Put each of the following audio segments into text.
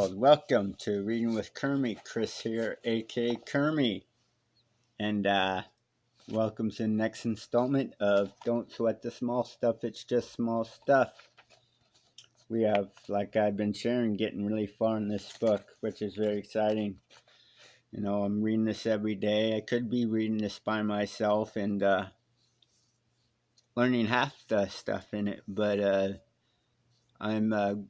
world. Welcome to Reading with Kermie. Chris here, aka Kermie. And welcome to the next installment of Don't Sweat the Small Stuff, It's Just Small Stuff. We have, like I've been sharing, getting really far in this book, which is very exciting. You know, I'm reading this every day. I could be reading this by myself and learning half the stuff in it, but I'm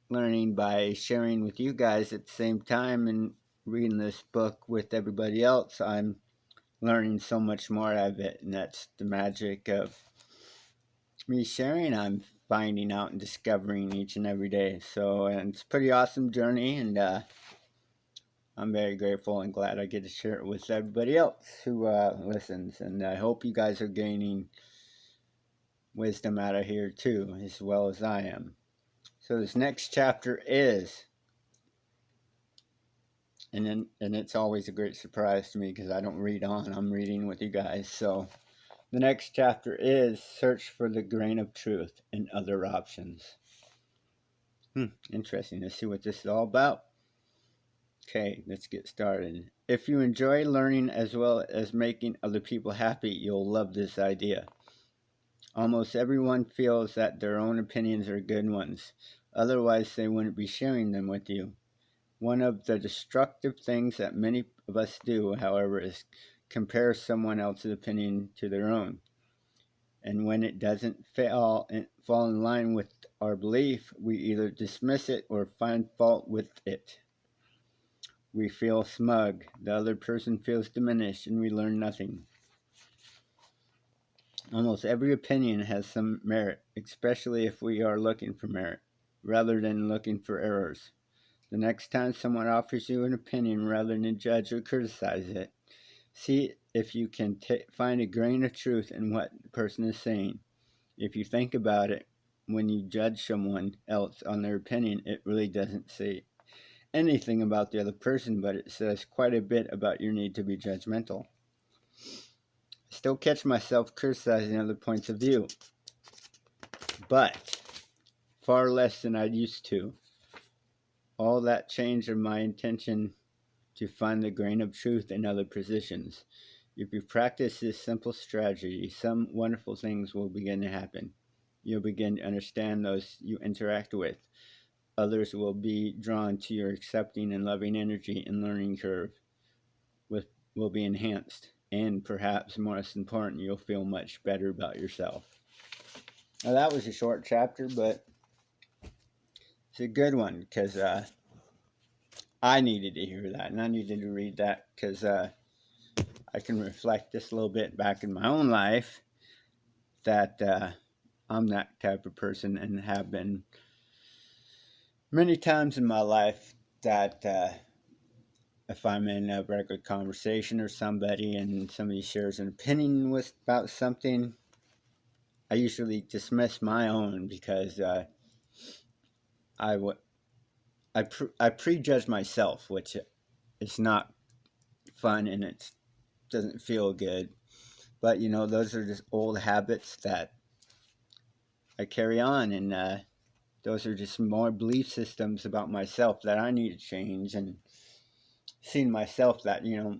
learning by sharing with you guys at the same time and reading this book with everybody else. I'm learning so much more out of it, and that's the magic of me sharing. I'm finding out and discovering each and every day. So and it's a pretty awesome journey, and I'm very grateful and glad I get to share it with everybody else who listens. And I hope you guys are gaining wisdom out of here too, as well as I am. So this next chapter is, and it's always a great surprise to me because I don't read on, I'm reading with you guys. So the next chapter is Search for the Grain of Truth and Other Options. Interesting. Let's see what this is all about. Okay, let's get started. If you enjoy learning as well as making other people happy, you'll love this idea. Almost everyone feels that their own opinions are good ones. Otherwise, they wouldn't be sharing them with you. One of the destructive things that many of us do, however, is compare someone else's opinion to their own. And when it doesn't fall in line with our belief, we either dismiss it or find fault with it. We feel smug, the other person feels diminished, and we learn nothing. Almost every opinion has some merit, especially if we are looking for merit, rather than looking for errors. The next time someone offers you an opinion, rather than judge or criticize it, see if you can find a grain of truth in what the person is saying. If you think about it, when you judge someone else on their opinion, it really doesn't say anything about the other person, but it says quite a bit about your need to be judgmental. I still catch myself criticizing other points of view, but far less than I used to. All that changed in my intention to find the grain of truth in other positions. If you practice this simple strategy, some wonderful things will begin to happen. You'll begin to understand those you interact with. Others will be drawn to your accepting and loving energy, and learning curve will be enhanced. And perhaps most important, you'll feel much better about yourself. Now that was a short chapter, but it's a good one because I needed to hear that, and I needed to read that because I can reflect just a little bit back in my own life that I'm that type of person and have been many times in my life that if I'm in a regular conversation or somebody and somebody shares an opinion about something, I usually dismiss my own because I prejudge myself, which is not fun and it doesn't feel good. But you know, those are just old habits that I carry on, and those are just more belief systems about myself that I need to change. And seeing myself that, you know,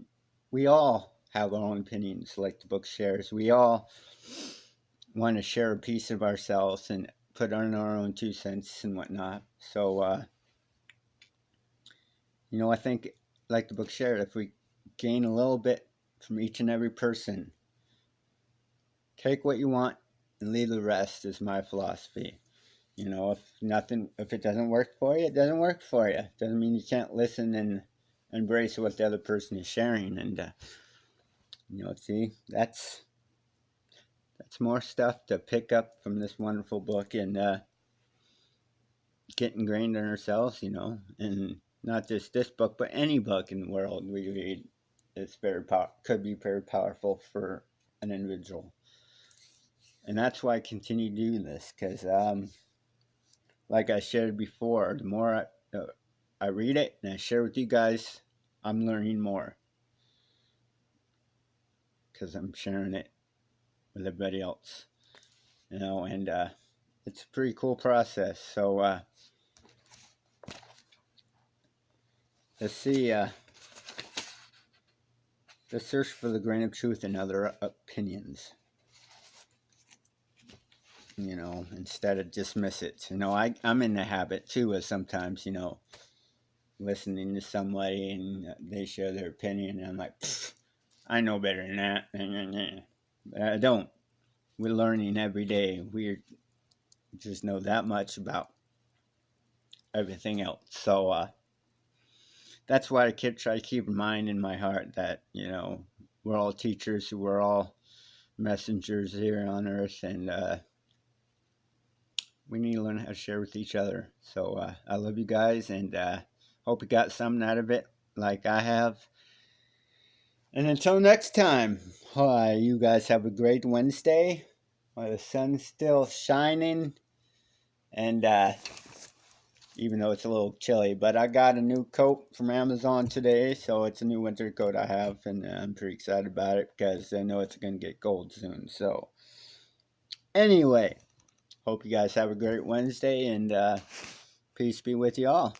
we all have our own opinions, like the book shares. We all want to share a piece of ourselves and put on our own 2 cents and whatnot. So, you know, I think, like the book shared, if we gain a little bit from each and every person, take what you want and leave the rest, is my philosophy. You know, if it doesn't work for you, it doesn't work for you. It doesn't mean you can't listen and embrace what the other person is sharing. And you know, see, that's more stuff to pick up from this wonderful book and get ingrained in ourselves. You know, and not just this book, but any book in the world we read, it's could be very powerful for an individual. And that's why I continue doing this, because like I shared before, the more I read it and I share with you guys, I'm learning more because I'm sharing it with everybody else, you know, and it's a pretty cool process. So let's see. Let's search for the grain of truth in other opinions. Instead of dismiss it. I'm in the habit too of sometimes, listening to somebody and they share their opinion, and I'm like, I know better than that. But I don't. We're learning every day. We just know that much about everything else. So that's why I try to keep in mind in my heart that, we're all teachers, we're all messengers here on earth, and we need to learn how to share with each other. So I love you guys, and hope you got something out of it like I have. And until next time, you guys have a great Wednesday while the sun's still shining. And even though it's a little chilly, but I got a new coat from Amazon today, so it's a new winter coat I have, and I'm pretty excited about it because I know it's going to get cold soon. So anyway, hope you guys have a great Wednesday, and peace be with you all.